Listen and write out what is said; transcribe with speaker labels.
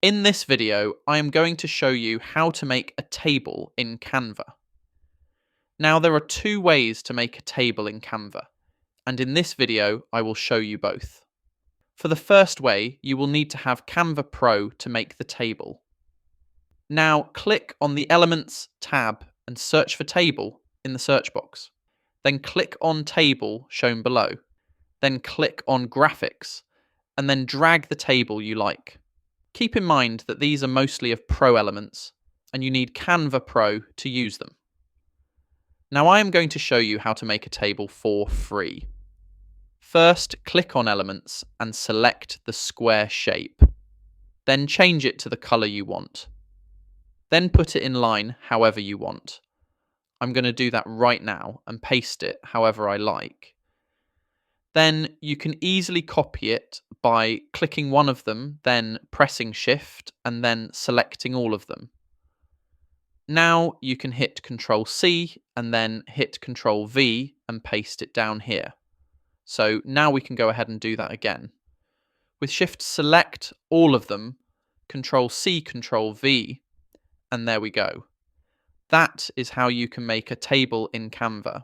Speaker 1: In this video, I am going to show you how to make a table in Canva. Now, there are two ways to make a table in Canva, and in this video, I will show you both. For the first way, you will need to have Canva Pro to make the table. Now, click on the Elements tab and search for Table in the search box. Then click on Table shown below. Then click on Graphics, and then drag the table you like. Keep in mind that these are mostly of Pro elements, and you need Canva Pro to use them. Now I am going to show you how to make a table for free. First, click on Elements and select the square shape. Then change it to the colour you want. Then put it in line however you want. I'm going to do that right now and paste it however I like. Then you can easily copy it by clicking one of them, then pressing Shift, and then selecting all of them. Now you can hit Control C and then hit Control V and paste it down here. So now we can go ahead and do that again. With Shift select all of them, Control C, Control V, and there we go. That is how you can make a table in Canva.